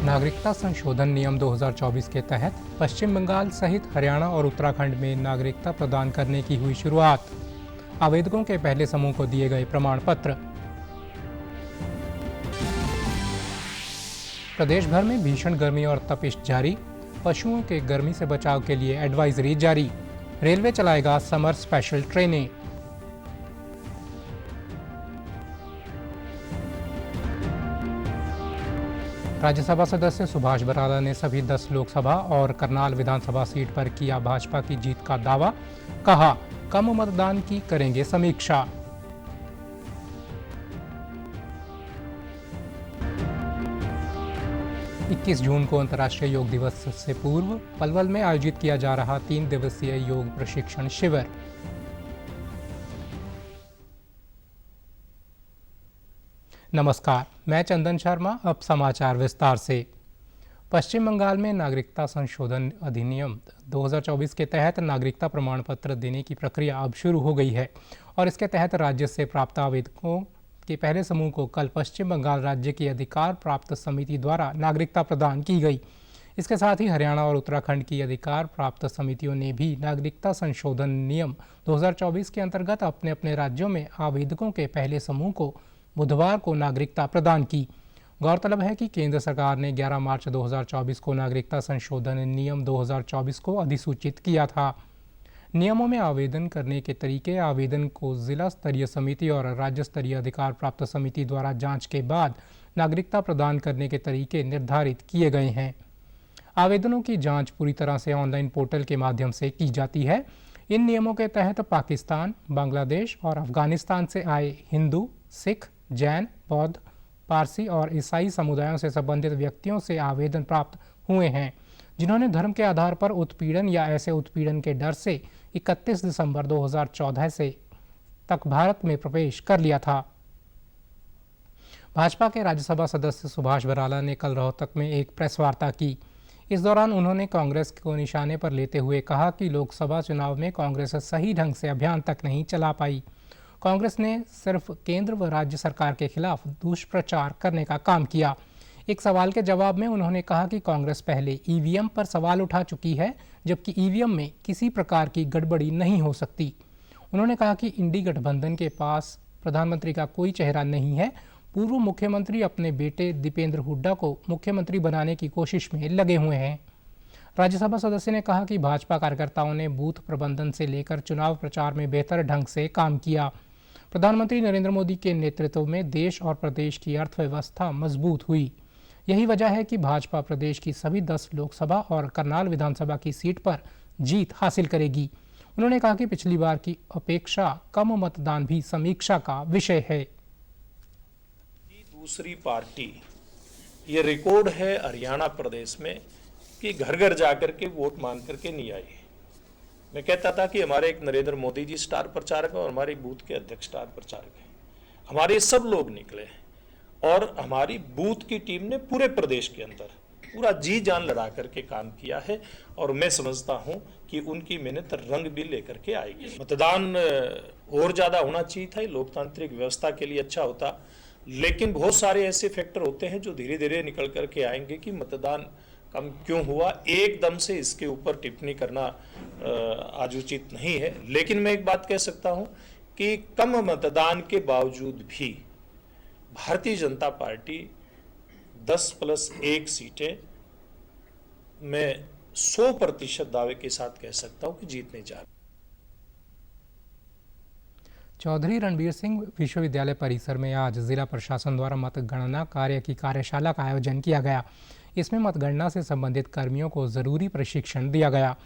नागरिकता संशोधन नियम 2024 के तहत पश्चिम बंगाल सहित हरियाणा और उत्तराखंड में नागरिकता प्रदान करने की हुई शुरुआत। आवेदकों के पहले समूह को दिए गए प्रमाण पत्र। प्रदेश भर में भीषण गर्मी और तपिश जारी। पशुओं के गर्मी से बचाव के लिए एडवाइजरी जारी। रेलवे चलाएगा समर स्पेशल ट्रेनें। राज्यसभा सदस्य सुभाष बराला ने सभी 10 लोकसभा और करनाल विधानसभा सीट पर किया भाजपा की जीत का दावा। कहा, कम मतदान की करेंगे समीक्षा। इक्कीस जून को अंतर्राष्ट्रीय योग दिवस से पूर्व पलवल में आयोजित किया जा रहा 3 दिवसीय योग प्रशिक्षण शिविर। नमस्कार, मैं चंदन शर्मा। अब समाचार विस्तार से। पश्चिम बंगाल में नागरिकता संशोधन अधिनियम 2024 के तहत नागरिकता प्रमाण पत्र देने की प्रक्रिया अब शुरू हो गई है और इसके तहत राज्य से प्राप्त आवेदकों के पहले समूह को कल पश्चिम बंगाल राज्य की अधिकार प्राप्त समिति द्वारा नागरिकता प्रदान की गई। इसके साथ ही हरियाणा और उत्तराखंड की अधिकार प्राप्त समितियों ने भी नागरिकता संशोधन नियम 2024 के अंतर्गत अपने अपने राज्यों में आवेदकों के पहले समूह को बुधवार को नागरिकता प्रदान की। गौरतलब है कि केंद्र सरकार ने 11 मार्च 2024 को नागरिकता संशोधन नियम 2024 को अधिसूचित किया था। नियमों में आवेदन करने के तरीके आवेदन को जिला स्तरीय समिति और राज्य स्तरीय अधिकार प्राप्त समिति द्वारा जांच के बाद नागरिकता प्रदान करने के तरीके निर्धारित किए गए हैं। आवेदनों की जांच पूरी तरह से ऑनलाइन पोर्टल के माध्यम से की जाती है। इन नियमों के तहत पाकिस्तान, बांग्लादेश और अफगानिस्तान से आए हिंदू, सिख, जैन, बौद्ध, पारसी और ईसाई समुदायों से संबंधित व्यक्तियों से आवेदन प्राप्त हुए हैं जिन्होंने धर्म के आधार पर उत्पीड़न या ऐसे उत्पीड़न के डर से 31 दिसंबर 2014 से तक भारत में प्रवेश कर लिया था। भाजपा के राज्यसभा सदस्य सुभाष बराला ने कल रोहतक में एक प्रेस वार्ता की। इस दौरान उन्होंने कांग्रेस को निशाने पर लेते हुए कहा कि लोकसभा चुनाव में कांग्रेस सही ढंग से अभियान तक नहीं चला पाई। कांग्रेस ने सिर्फ केंद्र व राज्य सरकार के खिलाफ दुष्प्रचार करने का काम किया। एक सवाल के जवाब में उन्होंने कहा कि कांग्रेस पहले ईवीएम पर सवाल उठा चुकी है, जबकि ईवीएम में किसी प्रकार की गड़बड़ी नहीं हो सकती। उन्होंने कहा कि इंडी गठबंधन के पास प्रधानमंत्री का कोई चेहरा नहीं है। पूर्व मुख्यमंत्री अपने बेटे दीपेंद्र हुड्डा को मुख्यमंत्री बनाने की कोशिश में लगे हुए हैं। राज्यसभा सदस्य ने कहा कि भाजपा कार्यकर्ताओं ने बूथ प्रबंधन से लेकर चुनाव प्रचार में बेहतर ढंग से काम किया। प्रधानमंत्री नरेंद्र मोदी के नेतृत्व में देश और प्रदेश की अर्थव्यवस्था मजबूत हुई। यही वजह है कि भाजपा प्रदेश की सभी 10 लोकसभा और करनाल विधानसभा की सीट पर जीत हासिल करेगी। उन्होंने कहा कि पिछली बार की अपेक्षा कम मतदान भी समीक्षा का विषय है। दूसरी पार्टी, ये रिकॉर्ड है हरियाणा प्रदेश में कि घर घर जाकर के वोट मांग करके नहीं आई। मैं कहता था कि हमारे एक नरेंद्र मोदी जी स्टार प्रचारक है और हमारे बूथ के अध्यक्ष स्टार प्रचारक हैं। हमारे सब लोग निकले और हमारी बूथ की टीम ने पूरे प्रदेश के अंदर पूरा जी जान लड़ा करके काम किया है और मैं समझता हूं कि उनकी मेहनत रंग भी लेकर के आएगी। मतदान और ज्यादा होना चाहिए था, लोकतांत्रिक व्यवस्था के लिए अच्छा होता, लेकिन बहुत सारे ऐसे फैक्टर होते हैं जो धीरे धीरे निकल करके आएंगे कि मतदान कम क्यों हुआ। एकदम से इसके ऊपर टिप्पणी करना आज उचित नहीं है, लेकिन मैं एक बात कह सकता हूं कि कम मतदान के बावजूद भी भारतीय जनता पार्टी 10+1 सीटें मैं 100% दावे के साथ कह सकता हूं कि जीतने जा रही। चौधरी रणबीर सिंह विश्वविद्यालय परिसर में आज जिला प्रशासन द्वारा मतगणना कार्य की कार्यशाला का आयोजन किया गया। इसमें मतगणना से संबंधित कर्मियों को जरूरी प्रशिक्षण दिया गया।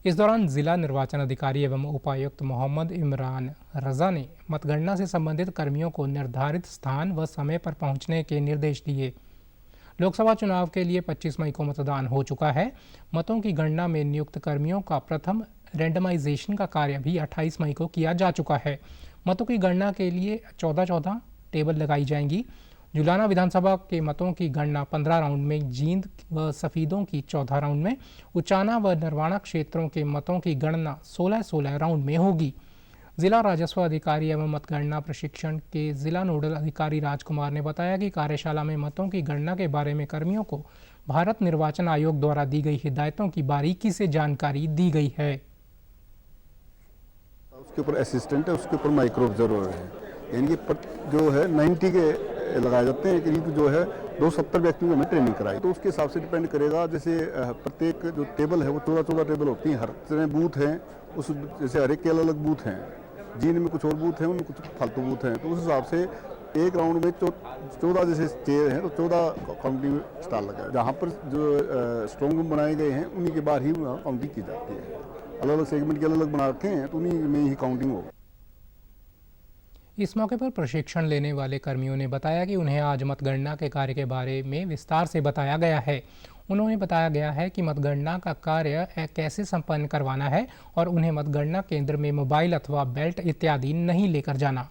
इस दौरान जिला निर्वाचन अधिकारी एवं उपायुक्त मोहम्मद इमरान रजा ने मतगणना से संबंधित कर्मियों को निर्धारित स्थान व समय पर पहुंचने के निर्देश दिए। लोकसभा चुनाव के लिए 25 मई को मतदान हो चुका है। मतों की गणना में नियुक्त कर्मियों का प्रथम रैंडमाइजेशन का कार्य भी 28 मई को किया जा चुका है। मतों की गणना के लिए 14 टेबल लगाई जाएंगी। जुलाना विधानसभा के मतों की गणना 15 राउंड में, जींद व सफीदों की 14 राउंड में, उचाना व नरवाना क्षेत्रों के मतों की गणना 16-16 राउंड में होगी। जिला राजस्व अधिकारी एवं मतगणना प्रशिक्षण के जिला नोडल अधिकारी राजकुमार ने बताया कि कार्यशाला में मतों की गणना के बारे में कर्मियों को भारत निर्वाचन आयोग द्वारा दी गई हिदायतों की बारीकी से जानकारी दी गई है। उसके ऊपर असिस्टेंट है, उसके ऊपर माइक्रो ऑब्जर्वर है, यानी कि जो है 90 के लगाए जाते हैं। एक जो है 270 व्यक्तियों को हमें ट्रेनिंग कराई, तो उसके हिसाब से डिपेंड करेगा। जैसे प्रत्येक जो टेबल है वो 14-14 टेबल होती हैं, हर तरह बूथ हैं, उस जैसे हर एक के अलग अलग बूथ हैं, जीन में कुछ और बूथ हैं, उनमें कुछ फालतू बूथ हैं, तो उस हिसाब से एक राउंड में 14 जैसे चेयर हैं तो 14 काउंटिंग स्टार लगा है। जहाँ पर जो स्ट्रॉन्ग रूम बनाए गए हैं उन्हीं के बाहर ही काउंटिंग की जाती है। अलग अलग सेगमेंट के अलग अलग बना रखे हैं तो उन्हीं में ही काउंटिंग होगा। इस मौके पर प्रशिक्षण लेने वाले कर्मियों ने बताया कि उन्हें आज मतगणना के कार्य के बारे में विस्तार से बताया गया है। उन्होंने बताया गया है कि मतगणना का कार्य कैसे संपन्न करवाना है और उन्हें मतगणना केंद्र में मोबाइल अथवा बेल्ट इत्यादि नहीं लेकर जाना।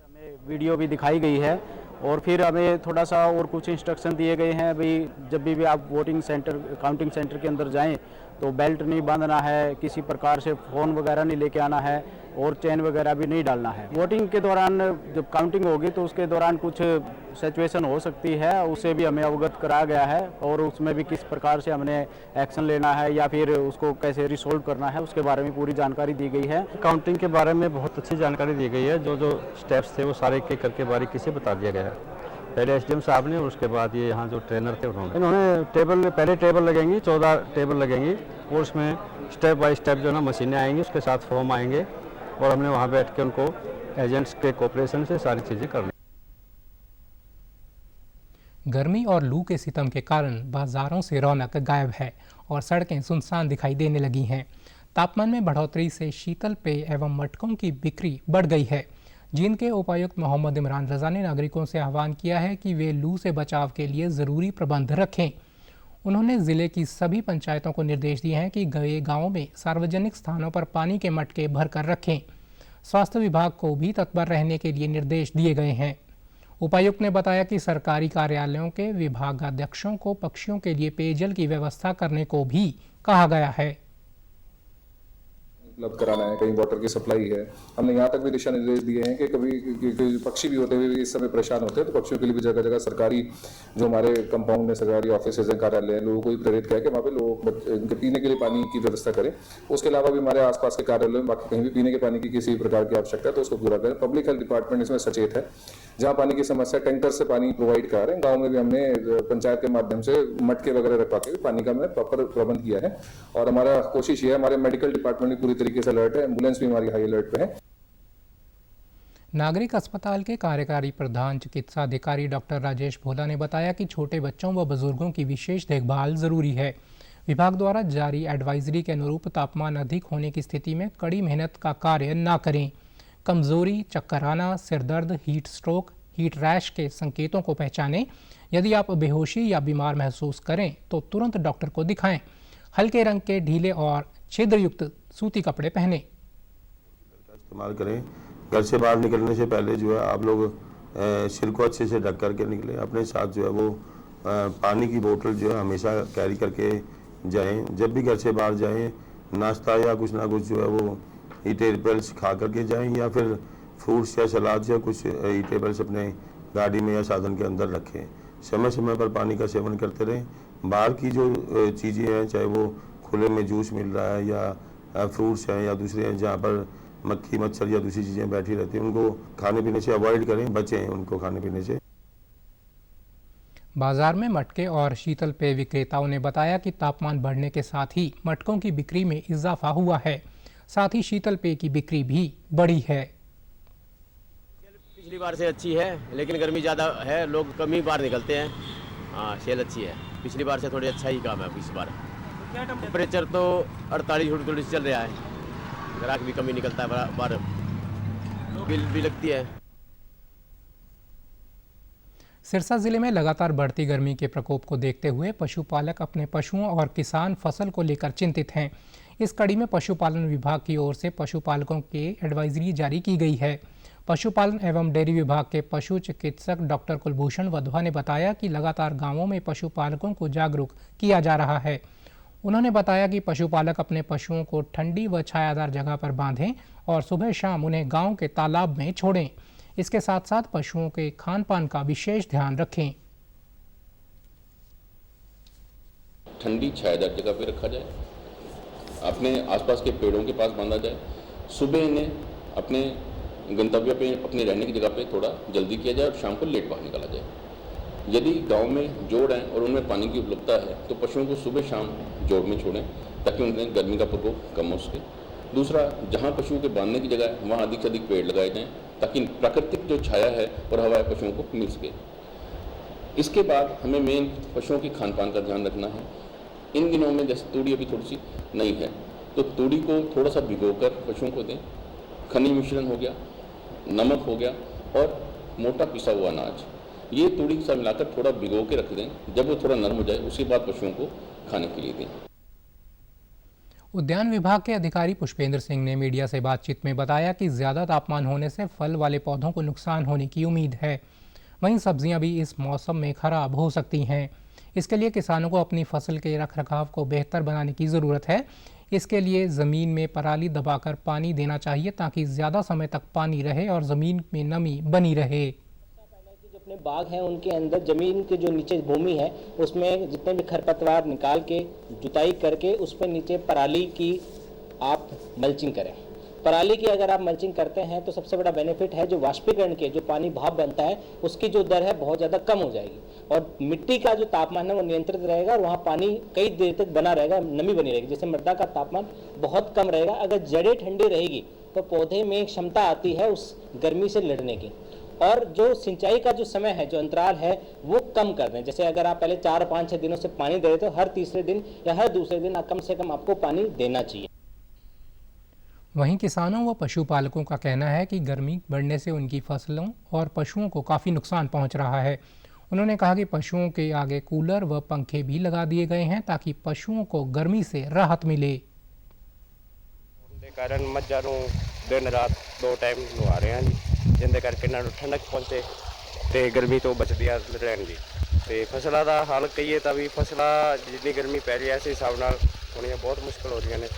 हमें वीडियो भी दिखाई गई है और फिर हमें थोड़ा सा और कुछ इंस्ट्रक्शन दिए गए हैं भाई जब भी आप वोटिंग सेंटर काउंटिंग सेंटर के अंदर जाएं तो बेल्ट नहीं बांधना है, किसी प्रकार से फ़ोन वगैरह नहीं लेके आना है और चेन वगैरह भी नहीं डालना है। वोटिंग के दौरान जब काउंटिंग होगी तो उसके दौरान कुछ सिचुएशन हो सकती है, उसे भी हमें अवगत कराया गया है और उसमें भी किस प्रकार से हमने एक्शन लेना है या फिर उसको कैसे रिसोल्व करना है उसके बारे में पूरी जानकारी दी गई है। काउंटिंग के बारे में बहुत अच्छी जानकारी दी गई है। जो जो स्टेप्स थे वो सारे एक एक करके बारीकी से बता दिया गया है। पहले एसडीएम साहब ने और उसके बाद ये यहाँ जो ट्रेनर थे उन्होंने पहले टेबल लगेंगी, 14 टेबल लगेंगी और उसमें स्टेप बाय स्टेप जो है ना मशीनें आएंगी, उसके साथ फॉर्म आएंगे और हमने वहाँ बैठ के उनको एजेंट्स के कोऑपरेशन से सारी चीज़ें करनी। गर्मी और लू के सितम के कारण बाजारों से रौनक गायब है और सड़कें सुनसान दिखाई देने लगी हैं। तापमान में बढ़ोतरी से शीतल पेय एवं मटकों की बिक्री बढ़ गई है। जींद के उपायुक्त मोहम्मद इमरान रजा ने नागरिकों से आह्वान किया है कि वे लू से बचाव के लिए ज़रूरी प्रबंध रखें। उन्होंने ज़िले की सभी पंचायतों को निर्देश दिए हैं कि गए गाँव में सार्वजनिक स्थानों पर पानी के मटके भरकर रखें। स्वास्थ्य विभाग को भी तत्पर रहने के लिए निर्देश दिए गए हैं। उपायुक्त ने बताया कि सरकारी कार्यालयों के विभागाध्यक्षों को पक्षियों के लिए पेयजल की व्यवस्था करने को भी कहा गया है। उपलब्ध कराना है, कहीं वाटर की सप्लाई है। हमने यहाँ तक भी दिशा निर्देश दिए हैं कि कभी पक्षी भी होते हुए इस समय परेशान होते हैं तो पक्षियों के लिए भी जगह जगह सरकारी जो हमारे कंपाउंड में सरकारी ऑफिस हैं, कार्यालय हैं, लोगों को भी प्रेरित किया कि वहाँ पे लोग उनके पीने के लिए पानी की व्यवस्था करें। उसके अलावा भी हमारे आसपास के कार्यालयों में बाकी कहीं भी पीने के पानी की किसी प्रकार की आवश्यकता है तो उसको पूरा करें। पब्लिक हेल्थ डिपार्टमेंट इसमें सचेत है। जहाँ पानी की समस्या, टैंकर से पानी प्रोवाइड करा रहे हैं। गाँव में भी हमने पंचायत के माध्यम से मटके वगैरह रखवा के पानी का हमने प्रॉपर प्रबंध किया है और हमारा कोशिश ये है, हमारे मेडिकल डिपार्टमेंट भी पूरी तरीके से अलर्ट है, एम्बुलेंस भी हमारी हाई अलर्ट पे है। नागरिक अस्पताल के कार्यकारी प्रधान चिकित्सा अधिकारी डॉक्टर राजेश भोला ने बताया कि छोटे बच्चों व बुजुर्गों की विशेष देखभाल जरूरी है। विभाग द्वारा जारी एडवाइजरी के अनुरूप तापमान अधिक होने की स्थिति में कड़ी मेहनत का कार्य न करें। कमजोरी, चक्कर आना, सिरदर्द, हीट स्ट्रोक, हीट रैश के संकेतों को पहचानें। यदि आप बेहोशी या बीमार महसूस करें तो तुरंत डॉक्टर को दिखाएं। हल्के रंग के ढीले और छिद्रयुक्त सूती कपड़े पहने इस्तेमाल करें। घर से बाहर निकलने से पहले जो है आप लोग सिर को अच्छे से ढक करके निकलें। अपने साथ जो है वो पानी की बोतल जो है हमेशा कैरी करके जाएं। जब भी घर से बाहर जाएं नाश्ता या कुछ ना कुछ जो है वो ईटेबल्स खा करके जाएं या फिर फ्रूट्स या सलाद या कुछ ईटेबल्स अपने गाड़ी में या साधन के अंदर रखें। समय समय पर पानी का सेवन करते रहें। बाहर की जो चीज़ें हैं, चाहे वो खुले में जूस मिल रहा है या फ्रूट्स हैं या दूसरे हैं जहाँ पर मक्खी मच्छर या दूसरी चीज़ें बैठी रहती हैं, उनको खाने पीने से अवॉइड करें, बचें उनको खाने पीने से। बाजार में मटके और शीतल पेय विक्रेताओं ने बताया कि तापमान बढ़ने के साथ ही मटकों की बिक्री में इजाफा हुआ है, साथ ही शीतल पेय की बिक्री भी बढ़ी है। पिछली बार से अच्छी है, लेकिन गर्मी ज़्यादा है, लोग कम ही बाहर निकलते हैं। हाँ, सेल अच्छी है, पिछली बार से थोड़ी अच्छा ही काम है इस बार। टेम्परेचर तो 48 चल रहा है, ग्राहक भी कम ही निकलता है, बाहर बिल भी लगती है। सिरसा जिले में लगातार बढ़ती गर्मी के प्रकोप को देखते हुए पशुपालक अपने पशुओं और किसान फसल को लेकर चिंतित हैं। इस कड़ी में पशुपालन विभाग की ओर से पशुपालकों के एडवाइजरी जारी की गई है। पशुपालन एवं डेयरी विभाग के पशु चिकित्सक डॉक्टर कुलभूषण वधवा ने बताया कि लगातार गांवों में पशुपालकों को जागरूक किया जा रहा है। उन्होंने बताया कि पशुपालक अपने पशुओं को ठंडी व छायादार जगह पर बांधें और सुबह शाम उन्हें गांव के तालाब में छोड़ें। इसके साथ साथ पशुओं के खान पान का विशेष ध्यान रखें। ठंडी छायादार जगह पे रखा जाए, अपने आसपास के पेड़ों के पास बांधा जाए। सुबह इन्हें अपने गंतव्य पे, अपने रहने की जगह पे थोड़ा जल्दी किया जाए और शाम को लेट बाहर निकाला जाए। यदि गांव में जोड़ हैं और उनमें पानी की उपलब्धता है तो पशुओं को सुबह शाम जोड़ में छोड़ें ताकि उन्हें गर्मी का प्रकोप कम हो सके। दूसरा, जहां पशुओं के बांधने की जगह है वहां अधिक से अधिक पेड़ लगाए जाएं ताकि प्राकृतिक जो छाया है और हवा है पशुओं को मिल सके। इसके बाद हमें मेन पशुओं के खान पान का ध्यान रखना है। इन दिनों में जैसे तूड़ी अभी थोड़ी सी नई है तो तूड़ी को थोड़ा सा भिगोकर पशुओं को दें। खनिज मिश्रण हो गया, नमक हो गया और मोटा पिसा हुआ अनाज, ये तूड़ी के साथ मिलाकर थोड़ा भिगो के रख दें। जब वो थोड़ा नरम हो जाए उसके बाद पशुओं को खाने के लिए दें। उद्यान विभाग के अधिकारी पुष्पेंद्र सिंह ने मीडिया से बातचीत में बताया कि ज़्यादा तापमान होने से फल वाले पौधों को नुकसान होने की उम्मीद है। वहीं सब्जियां भी इस मौसम में खराब हो सकती हैं। इसके लिए किसानों को अपनी फसल के रखरखाव को बेहतर बनाने की ज़रूरत है। इसके लिए ज़मीन में पराली दबाकर पानी देना चाहिए ताकि ज़्यादा समय तक पानी रहे और ज़मीन में नमी बनी रहे। जो अपने बाग हैं उनके अंदर ज़मीन के जो नीचे भूमि है उसमें जितने भी खरपतवार निकाल के जुताई करके उस पर नीचे पराली की आप मल्चिंग करें। पराली की अगर आप मल्चिंग करते हैं तो सबसे बड़ा बेनिफिट है जो वाष्पीकरण के जो पानी भाप बनता है उसकी जो दर है बहुत ज़्यादा कम हो जाएगी और मिट्टी का जो तापमान है वो नियंत्रित रहेगा और वहाँ पानी कई देर तक बना रहेगा, नमी बनी रहेगी। जैसे मृदा का तापमान बहुत कम रहेगा। अगर जड़ें ठंडी रहेगी तो पौधे में एक क्षमता आती है उस गर्मी से लड़ने की। और जो सिंचाई का जो समय है, जो अंतराल है वो कम कर दें। जैसे अगर आप पहले 4, 5, 6 दिनों से पानी दे रहे तो हर तीसरे दिन या हर दूसरे दिन कम से कम आपको पानी देना चाहिए। वहीं किसानों व पशुपालकों का कहना है कि गर्मी बढ़ने से उनकी फसलों और पशुओं को काफ़ी नुकसान पहुंच रहा है। उन्होंने कहा कि पशुओं के आगे कूलर व पंखे भी लगा दिए गए हैं ताकि पशुओं को गर्मी से राहत मिले। कारण मੱਝਾਂ ਨੂੰ दिन रात 2 टाइम नवा रहे हैं जी, जिंदे करके ਇਹਨਾਂ ਨੂੰ ਠੰਡਕ ਪਹੁੰਚੇ ਤੇ ਗਰਮੀ ਤੋਂ ਬਚਦੀਆਂ ਰਹਿਣ ਜੀ। ਤੇ ਫਸਲਾਂ ਦਾ ਹਾਲ ਕਹੀਏ ਤਾਂ ਵੀ ਫਸਲਾਂ ਜਿੰਨੀ ਗਰਮੀ ਪੈ ਰਹੀ ਹੈ ਇਸ ਹਿਸਾਬ ਨਾਲ ਹੋਣੀਆਂ ਬਹੁਤ ਮੁਸ਼ਕਲ ਹੋ ਰਹੀਆਂ ਨੇ।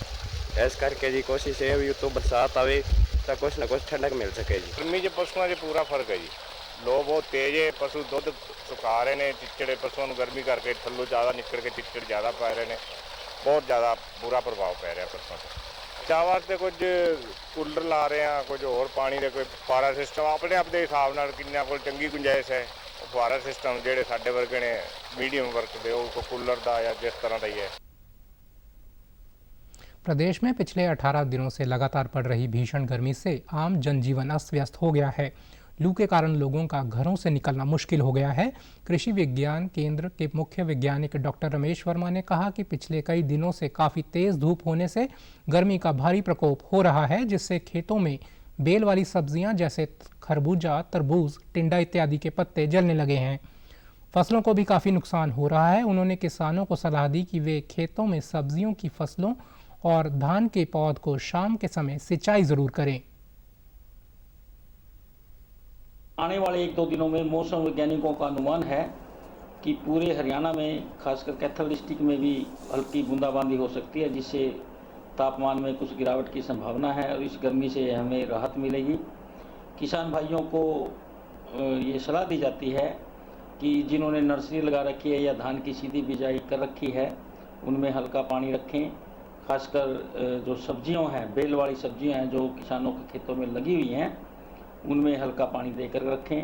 ਇਸ ਕਰਕੇ ਜੀ ਕੋਸ਼ਿਸ਼ ਇਹ ਵੀ ਉਤੋਂ ਬਰਸਾਤ ਆਵੇ ਤਾਂ ਕੁਛ ਨਾ ਕੁਛ ਠੰਡਕ ਮਿਲ ਸਕੇ ਜੀ। ਗਰਮੀ 'ਚ ਪਸ਼ੂਆਂ 'ਚ ਪੂਰਾ ਫਰਕ ਹੈ ਜੀ। ਲੋ ਬਹੁਤ ਤੇਜ਼ ਹੈ, ਪਸ਼ੂ ਦੁੱਧ ਸੁਕਾ ਰਹੇ ਨੇ, ਚਿੱਚੜੇ ਪਸ਼ੂਆਂ ਨੂੰ ਗਰਮੀ ਕਰਕੇ ਥੱਲੋਂ ਜ਼ਿਆਦਾ ਨਿਕਲ ਕੇ ਚਿੱਚੜ ਜ਼ਿਆਦਾ ਪੈ ਰਹੇ ਨੇ। ਬਹੁਤ ਜ਼ਿਆਦਾ ਬੁਰਾ ਪ੍ਰਭਾਵ ਪੈ ਰਿਹਾ ਪਸ਼ੂਆਂ 'ਤੇ। ਚਾਵਾਂ ਤੇ ਕੁਝ ਕੂਲਰ ਲਾ ਰਹੇ ਆ, ਕੁਝ ਹੋਰ ਪਾਣੀ ਦੇ ਕੋਈ ਫੁਆਰਾ ਸਿਸਟਮ ਆਪਣੇ ਆਪ ਦੇ ਹਿਸਾਬ ਨਾਲ ਕਿੰਨਾ ਕੋਲ ਚੰਗੀ ਗੁੰਜਾਇਸ਼ ਹੈ फुहारा सिस्टम जेडे साडे वर्गे ने मीडियम वर्क दे वो कूलर दा या जिस तरह का ही है। प्रदेश में पिछले 18 दिनों से लगातार पड़ रही भीषण गर्मी से आम जनजीवन अस्त व्यस्त हो गया है। लू के कारण लोगों का घरों से निकलना मुश्किल हो गया है। कृषि विज्ञान केंद्र के मुख्य वैज्ञानिक डॉक्टर रमेश वर्मा ने कहा कि पिछले कई दिनों से काफ़ी तेज़ धूप होने से गर्मी का भारी प्रकोप हो रहा है, जिससे खेतों में बेल वाली सब्जियां जैसे खरबूजा, तरबूज, टिंडा इत्यादि के पत्ते जलने लगे हैं। फसलों को भी काफ़ी नुकसान हो रहा है। उन्होंने किसानों को सलाह दी कि वे खेतों में सब्जियों की फसलों और धान के पौध को शाम के समय सिंचाई ज़रूर करें। आने वाले 1-2 दिनों में मौसम वैज्ञानिकों का अनुमान है कि पूरे हरियाणा में खासकर कैथल डिस्ट्रिक्ट में भी हल्की बूंदाबांदी हो सकती है, जिससे तापमान में कुछ गिरावट की संभावना है और इस गर्मी से हमें राहत मिलेगी। किसान भाइयों को ये सलाह दी जाती है कि जिन्होंने नर्सरी लगा रखी है या धान की सीधी बिजाई कर रखी है उनमें हल्का पानी रखें। खासकर जो सब्जियों हैं, बेल वाली सब्जियां हैं जो किसानों के खेतों में लगी हुई हैं, उनमें हल्का पानी देकर रखें।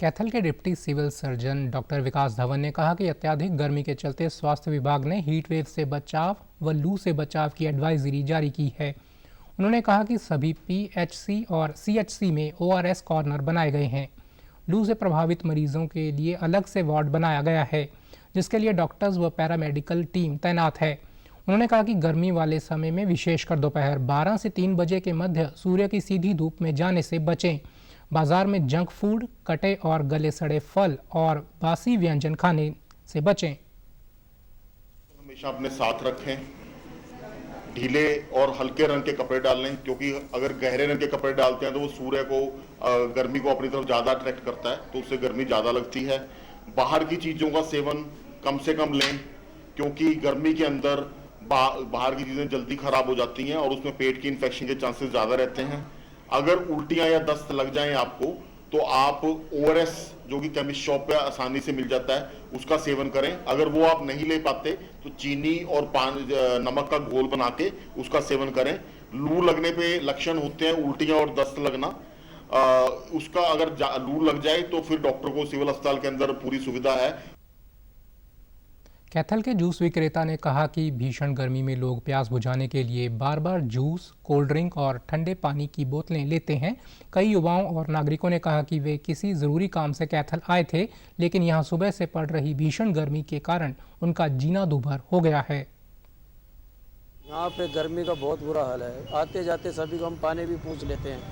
कैथल के डिप्टी सिविल सर्जन डॉक्टर विकास धवन ने कहा कि अत्याधिक गर्मी के चलते स्वास्थ्य विभाग ने हीट वेव से बचाव व लू से बचाव की एडवाइजरी जारी की है। उन्होंने कहा कि सभी PHC और CHC में ORS कॉर्नर बनाए गए हैं। लू से प्रभावित मरीजों के लिए अलग से वार्ड बनाया गया है, जिसके लिए डॉक्टर्स व पैरामेडिकल टीम तैनात है। उन्होंने कहा कि गर्मी वाले समय में विशेषकर दोपहर 12 से 3 बजे के मध्य सूर्य की सीधी धूप में जाने से बचें। बाजार में जंक फूड, कटे और गले सड़े फल और बासी व्यंजन खाने से बचें। हमेशा अपने साथ रखें। ढीले और हल्के रंग के कपड़े डाल लें, क्योंकि अगर गहरे रंग के कपड़े डालते हैं तो वो सूर्य को गर्मी को अपनी तरफ ज़्यादा अट्रैक्ट करता है, तो उससे गर्मी ज़्यादा लगती है। बाहर की चीज़ों का सेवन कम से कम लें, क्योंकि गर्मी के अंदर बाहर की चीज़ें जल्दी खराब हो जाती हैं और उसमें पेट की इन्फेक्शन के चांसेस ज़्यादा रहते हैं। अगर उल्टियाँ या दस्त लग जाएं आपको, तो आप ORS जो कि केमिस्ट शॉप पे आसानी से मिल जाता है, उसका सेवन करें। अगर वो आप नहीं ले पाते तो चीनी और नमक का घोल बना के उसका सेवन करें। लू लगने पे लक्षण होते हैं उल्टियाँ और दस्त लगना, उसका अगर लू लग जाए तो फिर डॉक्टर को सिविल अस्पताल के अंदर पूरी सुविधा है। कैथल के जूस विक्रेता ने कहा कि भीषण गर्मी में लोग प्यास बुझाने के लिए बार बार जूस, कोल्ड ड्रिंक और ठंडे पानी की बोतलें लेते हैं। कई युवाओं और नागरिकों ने कहा कि वे किसी ज़रूरी काम से कैथल आए थे, लेकिन यहां सुबह से पड़ रही भीषण गर्मी के कारण उनका जीना दूभर हो गया है। यहाँ पे गर्मी का बहुत बुरा हाल है। आते जाते सभी को हम पानी भी पूछ लेते हैं।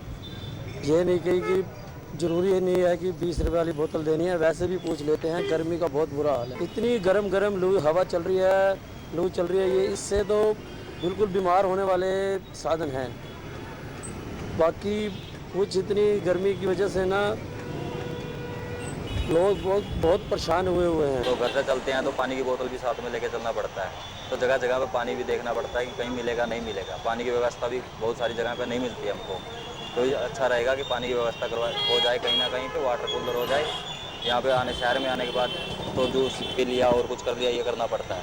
ये नहीं कही कि जरूरी नहीं है कि 20 रुपये वाली बोतल देनी है, वैसे भी पूछ लेते हैं। गर्मी का बहुत बुरा हाल है। इतनी गरम गरम लू हवा चल रही है, लू चल रही है, ये इससे तो बिल्कुल बीमार होने वाले साधन हैं। बाकी कुछ इतनी गर्मी की वजह से ना लोग बहुत परेशान हुए हैं। तो घर से चलते हैं तो पानी की बोतल भी साथ में लेके चलना पड़ता है, तो जगह जगह पे पानी भी देखना पड़ता है कि कहीं मिलेगा नहीं मिलेगा। पानी की व्यवस्था भी बहुत सारी जगह पे नहीं मिलती है हमको, तो ये अच्छा रहेगा कि पानी की व्यवस्था हो जाए कहीं ना कहीं पे, वाटर कूलर हो जाए। यहाँ पे शहर में आने के बाद तो जूस पी लिया और कुछ कर लिया, ये करना पड़ता है।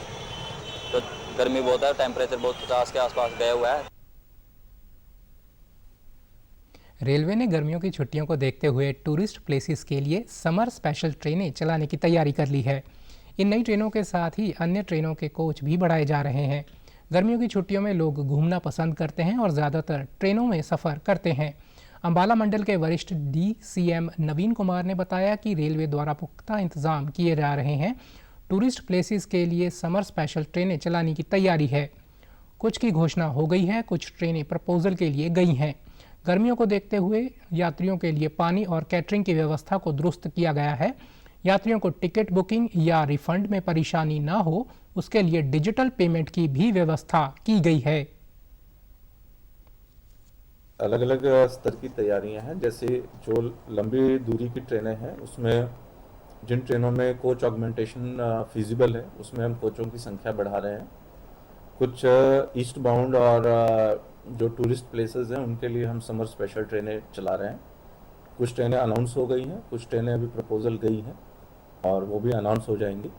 तो गर्मी बहुत है, टेम्परेचर बहुत 50 के आसपास गया हुआ है। रेलवे ने गर्मियों की छुट्टियों को देखते हुए टूरिस्ट प्लेसेस के लिए समर स्पेशल ट्रेनें चलाने की तैयारी कर ली है। इन नई ट्रेनों के साथ ही अन्य ट्रेनों के कोच भी बढ़ाए जा रहे हैं। गर्मियों की छुट्टियों में लोग घूमना पसंद करते हैं और ज़्यादातर ट्रेनों में सफ़र करते हैं। अंबाला मंडल के वरिष्ठ DCM नवीन कुमार ने बताया कि रेलवे द्वारा पुख्ता इंतजाम किए जा रहे हैं। टूरिस्ट प्लेसेस के लिए समर स्पेशल ट्रेनें चलाने की तैयारी है। कुछ की घोषणा हो गई है, कुछ ट्रेनें प्रपोजल के लिए गई हैं। गर्मियों को देखते हुए यात्रियों के लिए पानी और कैटरिंग की व्यवस्था को दुरुस्त किया गया है। यात्रियों को टिकट बुकिंग या रिफंड में परेशानी ना हो, उसके लिए डिजिटल पेमेंट की भी व्यवस्था की गई है। अलग अलग स्तर की तैयारियां हैं। जैसे जो लंबी दूरी की ट्रेनें हैं, उसमें जिन ट्रेनों में कोच ऑगमेंटेशन फिजिबल है, उसमें हम कोचों की संख्या बढ़ा रहे हैं। कुछ ईस्ट बाउंड और जो टूरिस्ट प्लेसेस हैं, उनके लिए हम समर स्पेशल ट्रेनें चला रहे हैं। कुछ ट्रेनें अनाउंस हो गई हैं, कुछ ट्रेनें अभी प्रपोजल गई हैं और वो भी अनाउंस हो जाएंगी।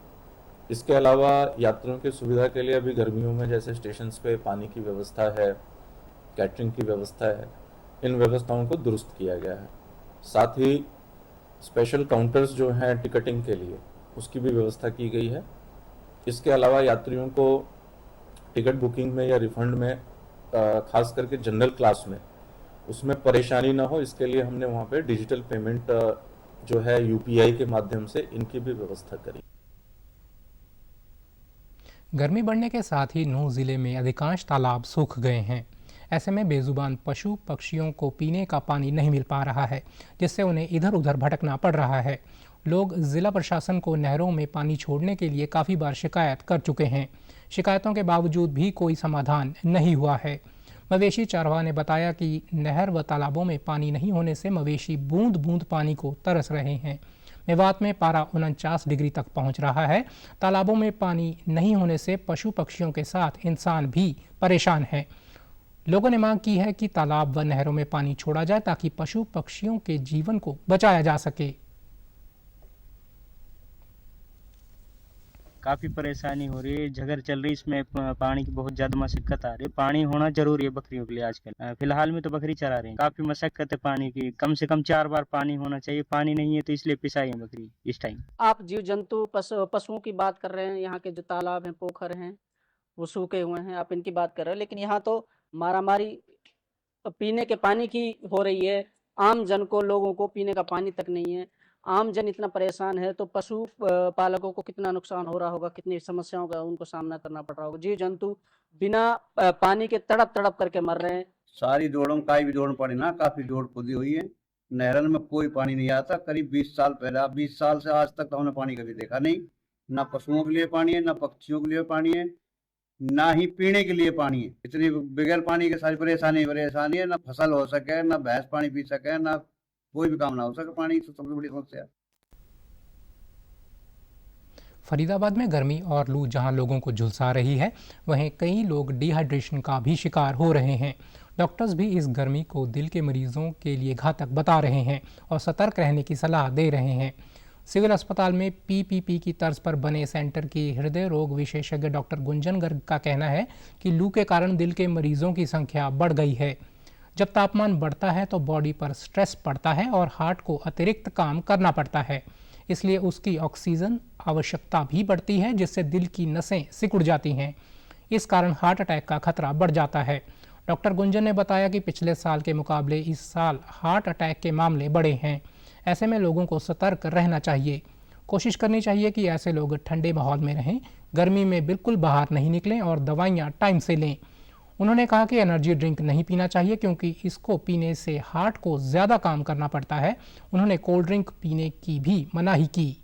इसके अलावा यात्रियों की सुविधा के लिए अभी गर्मियों में जैसे स्टेशंस पे पानी की व्यवस्था है, कैटरिंग की व्यवस्था है, इन व्यवस्थाओं को दुरुस्त किया गया है। साथ ही स्पेशल काउंटर्स जो हैं टिकटिंग के लिए, उसकी भी व्यवस्था की गई है। इसके अलावा यात्रियों को टिकट बुकिंग में या रिफंड में, खास करके जनरल क्लास में, उसमें परेशानी ना हो, इसके लिए हमने वहाँ पे डिजिटल पेमेंट जो है UPI के माध्यम से इनकी भी व्यवस्था करी। गर्मी बढ़ने के साथ ही नूंह जिले में अधिकांश तालाब सूख गए हैं। ऐसे में बेजुबान पशु पक्षियों को पीने का पानी नहीं मिल पा रहा है, जिससे उन्हें इधर उधर भटकना पड़ रहा है। लोग जिला प्रशासन को नहरों में पानी छोड़ने के लिए काफ़ी बार शिकायत कर चुके हैं। शिकायतों के बावजूद भी कोई समाधान नहीं हुआ है। मवेशी चारवाह ने बताया कि नहर व तालाबों में पानी नहीं होने से मवेशी बूंद बूंद पानी को तरस रहे हैं। मेवात में पारा 49 डिग्री तक पहुंच रहा है। तालाबों में पानी नहीं होने से पशु पक्षियों के साथ इंसान भी परेशान हैं। लोगों ने मांग की है कि तालाब व नहरों में पानी छोड़ा जाए ताकि पशु पक्षियों के जीवन को बचाया जा सके। काफ़ी परेशानी हो रही है, झगर चल रही है, इसमें पानी की बहुत ज़्यादा मशक्कत आ रही है। पानी होना जरूरी है बकरियों के लिए आजकल। फिलहाल में तो बकरी चरा रहे हैं, काफ़ी मशक्कत है पानी की। कम से कम 4 बार पानी होना चाहिए, पानी नहीं है तो इसलिए पिसाई है बकरी इस टाइम। आप जीव जंतु पशुओं की बात कर रहे हैं, यहाँ के जो तालाब हैं, पोखर हैं, वो सूखे हुए हैं, आप इनकी बात कर रहे हैं। लेकिन यहाँ तो मारामारी पीने के पानी की हो रही है। आम जन को, लोगों को पीने का पानी तक नहीं है। आम जन इतना परेशान है तो पशु पालकों को कितना नुकसान हो रहा होगा, कितनी समस्याओं का उनको सामना करना पड़ रहा होगा। जीव जंतु बिना पानी के तड़प तड़प करके मर रहे हैं। सारी दौड़ों का भी दौड़ पड़ी ना, काफी दौड़ खुदी हुई है। नहरन में कोई पानी नहीं आता। करीब 20 साल पहले, 20 साल से आज तक हमने पानी कभी देखा नहीं। ना पशुओं के लिए पानी है, ना पक्षियों के लिए पानी है। ना ही पीने के लिए पानी है। इतनी बगैर पानी के सारी परेशानी है, ना फसल हो सके, ना भैंस पानी पी सके, ना कोई भी काम ना हो सके। पानी तो सबसे बड़ी समस्या है। फरीदाबाद में गर्मी और लू जहां लोगों को झुलसा रही है, वहीं कई लोग डिहाइड्रेशन का भी शिकार हो रहे हैं। डॉक्टर्स भी इस गर्मी को दिल के मरीजों के लिए घातक बता रहे हैं और सतर्क रहने की सलाह दे रहे हैं। सिविल अस्पताल में पीपीपी की तर्ज पर बने सेंटर की हृदय रोग विशेषज्ञ डॉक्टर गुंजन गर्ग का कहना है कि लू के कारण दिल के मरीजों की संख्या बढ़ गई है। जब तापमान बढ़ता है तो बॉडी पर स्ट्रेस पड़ता है और हार्ट को अतिरिक्त काम करना पड़ता है, इसलिए उसकी ऑक्सीजन आवश्यकता भी बढ़ती है, जिससे दिल की नसें सिकुड़ जाती हैं। इस कारण हार्ट अटैक का खतरा बढ़ जाता है। डॉक्टर गुंजन ने बताया कि पिछले साल के मुकाबले इस साल हार्ट अटैक के मामले बढ़े हैं। ऐसे में लोगों को सतर्क रहना चाहिए। कोशिश करनी चाहिए कि ऐसे लोग ठंडे माहौल में रहें, गर्मी में बिल्कुल बाहर नहीं निकलें और दवाइयाँ टाइम से लें। उन्होंने कहा कि एनर्जी ड्रिंक नहीं पीना चाहिए क्योंकि इसको पीने से हार्ट को ज़्यादा काम करना पड़ता है। उन्होंने कोल्ड ड्रिंक पीने की भी मनाही की।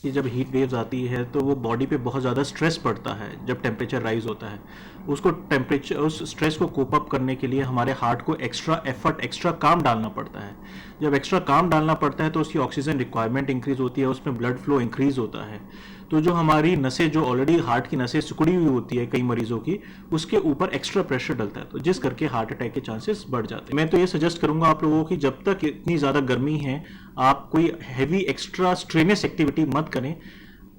कि जब हीट वेव्स आती है तो वो बॉडी पे बहुत ज़्यादा स्ट्रेस पड़ता है। जब टेम्परेचर राइज होता है, उस स्ट्रेस को कोप अप करने के लिए हमारे हार्ट को एक्स्ट्रा एफर्ट, एक्स्ट्रा काम डालना पड़ता है। जब एक्स्ट्रा काम डालना पड़ता है तो उसकी ऑक्सीजन रिक्वायरमेंट इंक्रीज होती है, उसमें ब्लड फ्लो इंक्रीज होता है। तो जो हमारी नसें, जो ऑलरेडी हार्ट की नसें सिकुड़ी हुई होती है कई मरीजों की, उसके ऊपर एक्स्ट्रा प्रेशर डलता है, तो जिस करके हार्ट अटैक के चांसेस बढ़ जाते हैं। मैं तो ये सजेस्ट करूंगा आप लोगों की, जब तक इतनी ज़्यादा गर्मी है आप कोई हैवी एक्स्ट्रा स्ट्रेनियस एक्टिविटी मत करें।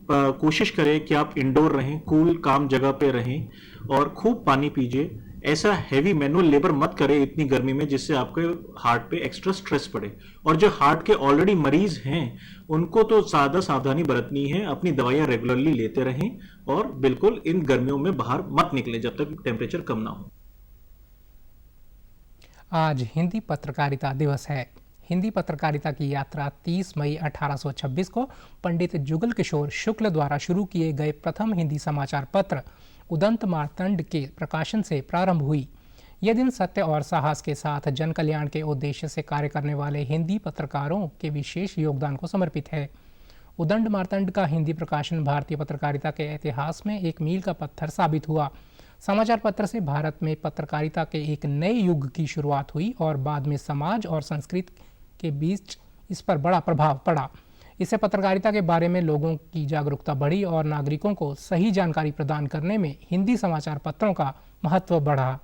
कोशिश करें कि आप इंडोर रहें, कूल काम जगह पे रहें और खूब पानी पीजिए। ऐसा हैवी मैनुअल लेबर मत करें इतनी गर्मी में जिससे आपके हार्ट पे एक्स्ट्रा स्ट्रेस पड़े। और जो हार्ट के ऑलरेडी मरीज हैं उनको तो ज़्यादा सावधानी बरतनी है, अपनी दवाइयाँ रेगुलरली लेते रहें और बिल्कुल इन गर्मियों में बाहर मत निकलें जब तक टेम्परेचर कम ना हो। आज हिंदी पत्रकारिता दिवस है। हिंदी पत्रकारिता की यात्रा 30 मई 1826 को पंडित जुगल किशोर शुक्ल द्वारा शुरू किए गए प्रथम हिंदी समाचार पत्र उदंत मार्तंड के प्रकाशन से प्रारंभ हुई। यह दिन सत्य और साहस के साथ जन कल्याण के उद्देश्य से कार्य करने वाले हिंदी पत्रकारों के विशेष योगदान को समर्पित है। उदंत मार्तंड का हिंदी प्रकाशन भारतीय पत्रकारिता के इतिहास में एक मील का पत्थर साबित हुआ। समाचार पत्र से भारत में पत्रकारिता के एक नए युग की शुरुआत हुई और बाद में समाज और संस्कृति के बीच इस पर बड़ा प्रभाव पड़ा। इससे पत्रकारिता के बारे में लोगों की जागरूकता बढ़ी और नागरिकों को सही जानकारी प्रदान करने में हिंदी समाचार पत्रों का महत्व बढ़ा।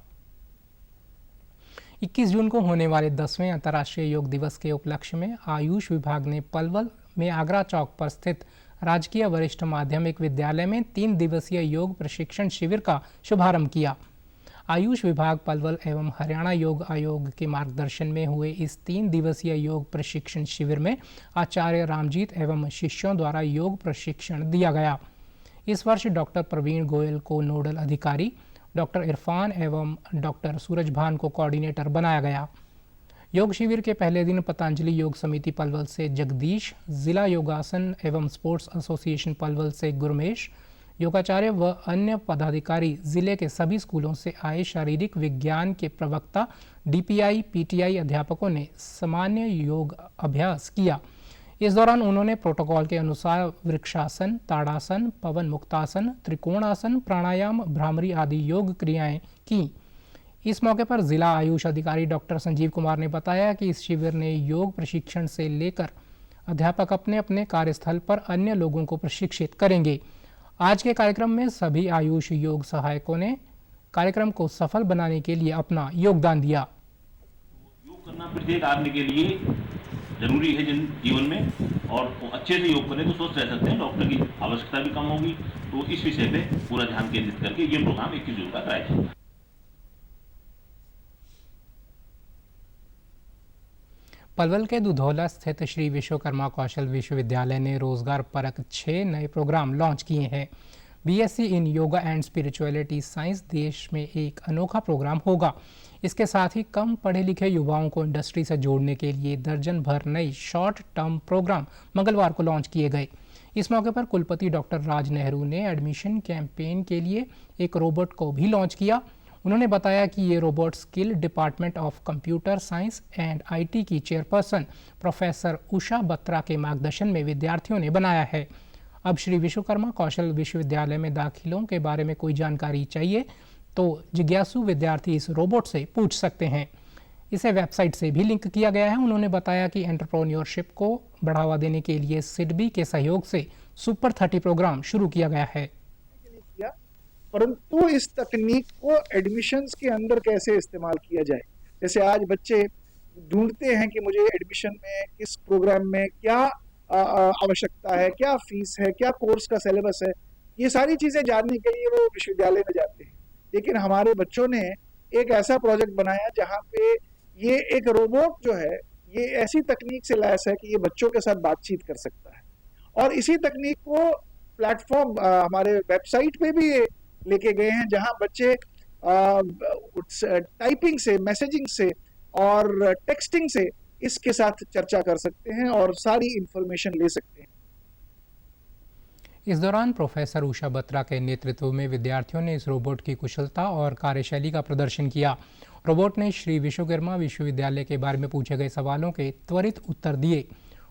21 जून को होने वाले 10वें अंतर्राष्ट्रीय योग दिवस के उपलक्ष्य में आयुष विभाग ने पलवल में आगरा चौक पर स्थित राजकीय वरिष्ठ माध्यमिक विद्यालय में 3 दिवसीय योग प्रशिक्षण शिविर का शुभारंभ किया। आयुष विभाग पलवल एवं हरियाणा योग आयोग के मार्गदर्शन में हुए इस 3 दिवसीय योग प्रशिक्षण शिविर में आचार्य रामजीत एवं शिष्यों द्वारा योग प्रशिक्षण दिया गया। इस वर्ष डॉक्टर प्रवीण गोयल को नोडल अधिकारी, डॉक्टर इरफान एवं डॉक्टर सूरजभान को कोऑर्डिनेटर बनाया गया। योग शिविर के पहले दिन पतंजलि योग समिति पलवल से जगदीश, जिला योगासन एवं स्पोर्ट्स एसोसिएशन पलवल से गुरमेश, योगाचार्य व अन्य पदाधिकारी जिले के सभी स्कूलों से आए शारीरिक विज्ञान के प्रवक्ता, डीपीआई, पीटीआई अध्यापकों ने सामान्य योग अभ्यास किया। इस दौरान उन्होंने प्रोटोकॉल के अनुसार वृक्षासन, ताड़ासन, पवन मुक्तासन, त्रिकोणासन, प्राणायाम, भ्रामरी आदि योग क्रियाएं की। इस मौके पर जिला आयुष अधिकारी डॉक्टर संजीव कुमार ने बताया कि इस शिविर ने योग प्रशिक्षण से लेकर अध्यापक अपने अपने कार्यस्थल पर अन्य लोगों को प्रशिक्षित करेंगे। आज के कार्यक्रम में सभी आयुष योग सहायकों ने कार्यक्रम को सफल बनाने के लिए अपना योगदान दिया। योग करना प्रत्येक आदमी के लिए जरूरी है जीवन में, और अच्छे से योग करें तो स्वस्थ रह सकते हैं, डॉक्टर की आवश्यकता भी कम होगी। तो इस विषय पे पूरा ध्यान केंद्रित करके ये प्रोग्राम 21 जून का कराया जाएगा। पलवल के दुधौला स्थित श्री विश्वकर्मा कौशल विश्वविद्यालय ने रोजगार परक 6 नए प्रोग्राम लॉन्च किए हैं। BSc in yoga and spirituality science देश में एक अनोखा प्रोग्राम होगा। इसके साथ ही कम पढ़े लिखे युवाओं को इंडस्ट्री से जोड़ने के लिए दर्जन भर नई शॉर्ट टर्म प्रोग्राम मंगलवार को लॉन्च किए गए। इस मौके पर कुलपति डॉक्टर राज नेहरू ने एडमिशन कैंपेन के लिए एक रोबोट को भी लॉन्च किया। उन्होंने बताया कि ये robot skill department of computer science and IT की चेयरपर्सन प्रोफेसर उषा बत्रा के मार्गदर्शन में विद्यार्थियों ने बनाया है। अब श्री विश्वकर्मा कौशल विश्वविद्यालय में दाखिलों के बारे में कोई जानकारी चाहिए तो जिज्ञासु विद्यार्थी इस रोबोट से पूछ सकते हैं। इसे वेबसाइट से भी लिंक किया गया है। उन्होंने बताया कि एंटरप्रेन्योरशिप को बढ़ावा देने के लिए सिडबी के सहयोग से सुपर 30 प्रोग्राम शुरू किया गया है। परंतु इस तकनीक को एडमिशन्स के अंदर कैसे इस्तेमाल किया जाए, जैसे आज बच्चे ढूंढते हैं कि मुझे एडमिशन में किस प्रोग्राम में क्या आवश्यकता है, क्या फीस है, क्या कोर्स का सिलेबस है, ये सारी चीजें जानने के लिए वो विश्वविद्यालय में जाते हैं। लेकिन हमारे बच्चों ने एक ऐसा प्रोजेक्ट बनाया जहाँ पे ये एक रोबोट जो है ये ऐसी तकनीक से लैस है कि ये बच्चों के साथ बातचीत कर सकता है, और इसी तकनीक को प्लेटफॉर्म हमारे वेबसाइट पे भी लेके गए हैं जहां बच्चे टाइपिंग से, मैसेजिंग से और टेक्सटिंग से इसके साथ चर्चा कर सकते हैं और सारी इंफॉर्मेशन ले सकते हैं। इस दौरान प्रोफेसर उषा बत्रा के नेतृत्व में विद्यार्थियों ने इस रोबोट की कुशलता और कार्यशैली का प्रदर्शन किया। रोबोट ने श्री विश्वकर्मा विश्वविद्यालय के बारे में पूछे गए सवालों के त्वरित उत्तर दिए।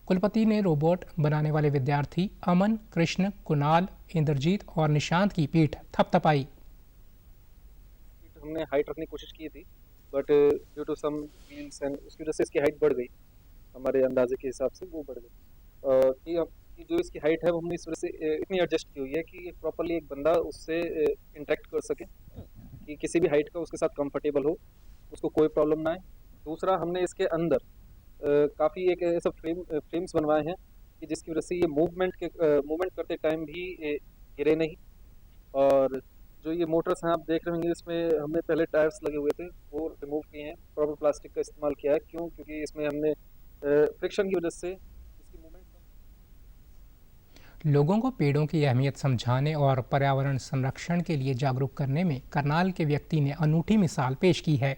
कुलपति ने रोबोट बनाने वाले विद्यार्थी अमन, कृष्ण, कुणाल, इंद्रजीत और निशांत की पीठ थपथपाई। हमने हाइट रखने की कोशिश की थी, but due to some wheels and उसकी वजह से इसकी हाइट बढ़ गई, हमारे अंदाजे के हिसाब से वो बढ़ गई। कि जो इसकी हाइट है वो हमने इस वजह से इतनी एडजस्ट की हुई है कि प्रॉपरली एक बंदा उससे इंटरेक्ट कर सके, कि किसी भी हाइट का उसके साथ कंफर्टेबल हो, उसको कोई प्रॉब्लम ना आए। दूसरा, हमने इसके अंदर काफ़ी एक ऐसा फ्रेम्स बनवाए हैं कि जिसकी वजह से ये मूवमेंट करते टाइम भी गिरे नहीं। और जो ये मोटर्स हैं आप देख रहे होंगे, इसमें हमने पहले टायर्स लगे हुए थे वो रिमूव किए हैं, प्रॉपर प्लास्टिक का इस्तेमाल किया है। क्योंकि इसमें हमने फ्रिक्शन की वजह से इसकी मूवमेंट। लोगों को पेड़ों की अहमियत समझाने और पर्यावरण संरक्षण के लिए जागरूक करने में करनाल के व्यक्ति ने अनूठी मिसाल पेश की है।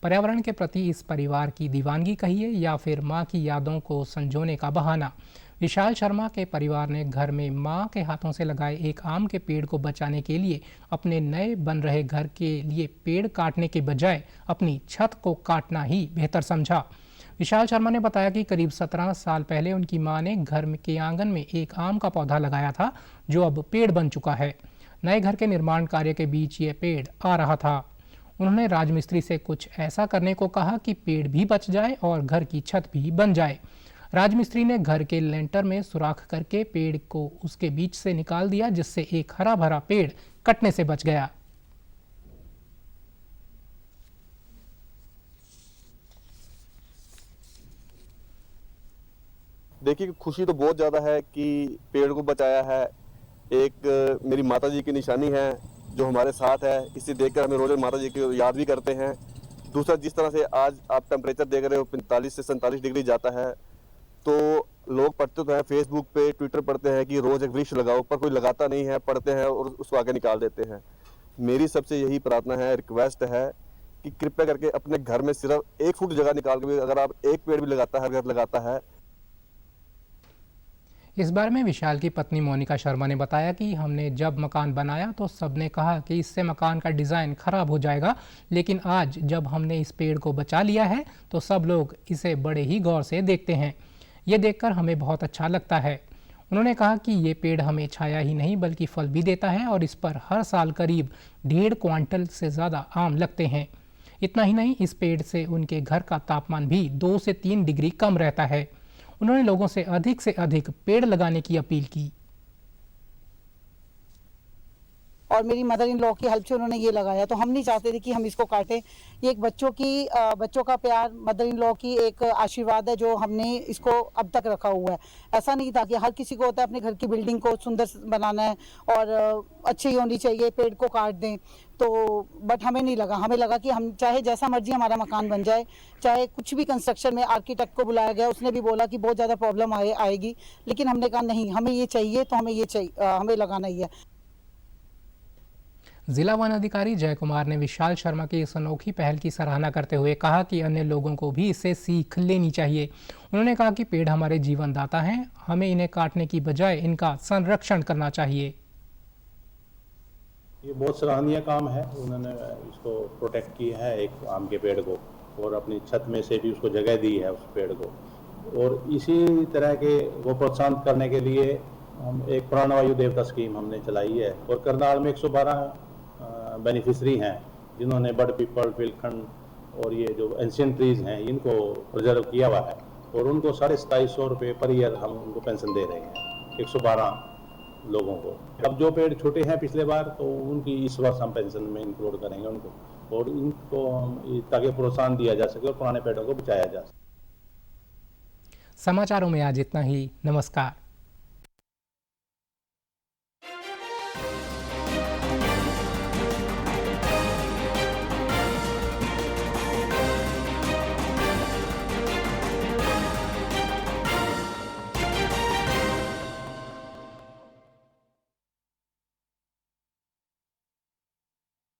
पर्यावरण के प्रति इस परिवार की दीवानगी कहिए या फिर माँ की यादों को संजोने का बहाना। विशाल शर्मा के परिवार ने घर में माँ के हाथों से लगाए एक आम के पेड़ को बचाने के लिए अपने नए बन रहे घर के लिए पेड़ काटने के बजाय अपनी छत को काटना ही बेहतर समझा। विशाल शर्मा ने बताया कि करीब 17 साल पहले उनकी मां ने घर के आंगन में एक आम का पौधा लगाया था जो अब पेड़ बन चुका है। नए घर के निर्माण कार्य के बीच ये पेड़ आ रहा था। उन्होंने राजमिस्त्री से कुछ ऐसा करने को कहा कि पेड़ भी बच जाए और घर की छत भी बन जाए। राजमिस्त्री ने घर के लेंटर में सुराख करके पेड़ को उसके बीच से निकाल दिया, जिससे एक हरा भरा पेड़ कटने से बच गया। देखिए, खुशी तो बहुत ज़्यादा है कि पेड़ को बचाया है। एक मेरी माता जी की निशानी है जो हमारे साथ है, इसे देखकर हमें रोज़ माता जी की याद भी करते हैं। दूसरा, जिस तरह से आज आप टेम्परेचर देख रहे हो 45 से 47 डिग्री जाता है, तो लोग पढ़ते तो हैं फेसबुक पे, ट्विटर पढ़ते हैं कि रोज़ एक वृक्ष लगाओ, पर कोई लगाता नहीं है, पढ़ते हैं और उसको आगे निकाल देते हैं। मेरी सबसे यही प्रार्थना है, रिक्वेस्ट है कि कृपया करके अपने घर में सिर्फ 1 फुट जगह निकाल के भी अगर आप एक पेड़ भी लगाता है, घर लगाता है। इस बारे में विशाल की पत्नी मोनिका शर्मा ने बताया कि हमने जब मकान बनाया तो सबने कहा कि इससे मकान का डिज़ाइन खराब हो जाएगा, लेकिन आज जब हमने इस पेड़ को बचा लिया है तो सब लोग इसे बड़े ही गौर से देखते हैं। ये देखकर हमें बहुत अच्छा लगता है। उन्होंने कहा कि ये पेड़ हमें छाया ही नहीं बल्कि फल भी देता है और इस पर हर साल करीब 1.5 क्विंटल से ज़्यादा आम लगते हैं। इतना ही नहीं, इस पेड़ से उनके घर का तापमान भी 2 से 3 डिग्री कम रहता है। उन्होंने लोगों से अधिक पेड़ लगाने की अपील की। और मेरी मदर इन लॉ की हेल्प से उन्होंने ये लगाया, तो हम नहीं चाहते थे कि हम इसको काटें। ये एक बच्चों का प्यार, मदर इन लॉ की एक आशीर्वाद है जो हमने इसको अब तक रखा हुआ है। ऐसा नहीं था कि हर किसी को होता है अपने घर की बिल्डिंग को सुंदर बनाना है और अच्छी होनी चाहिए, पेड़ को काट दें। तो बट हमें नहीं लगा, हमें लगा कि हम चाहे जैसा मर्जी हमारा मकान बन जाए, चाहे कुछ भी कंस्ट्रक्शन में आर्किटेक्ट को बुलाया गया, उसने भी बोला कि बहुत ज़्यादा प्रॉब्लम आएगी, लेकिन हमने कहा नहीं, हमें ये चाहिए तो हमें ये चाहिए, हमें लगाना ही है। जिला वन अधिकारी जय कुमार ने विशाल शर्मा की इस अनोखी पहल की सराहना करते हुए कहा कि अन्य लोगों को भी इससे सीख लेनी चाहिए। उन्होंने कहा कि पेड़ हमारे जीवन दाता हैं, हमें इन्हें काटने की बजाय इनका संरक्षण करना चाहिए। ये बहुत सराहनीय काम है, उन्होंने इसको प्रोटेक्ट किया है एक आम के पेड़ को, और अपनी छत में से भी उसको जगह दी है उस पेड़ को। और इसी तरह के वो प्रोत्साहन करने के लिए हम एक प्राणवायु देवता स्कीम हमने चलाई है, और करनाल में 112 बेनिफिशरी हैं जिन्होंने बड़ पीपल, पिलखंड और ये जो एंशियंट ट्रीज हैं इनको प्रिजर्व किया हुआ है, और उनको 2750 रुपये पर ईयर हम उनको पेंशन दे रहे हैं 112 लोगों को। अब जो पेड़ छोटे हैं पिछले बार, तो उनकी इस वर्ष हम पेंशन में इंक्लूड करेंगे उनको, और इनको हम ताकि प्रोत्साहन दिया जा सके और पुराने पेड़ों को बचाया जा सके। समाचारों में आज इतना ही। नमस्कार।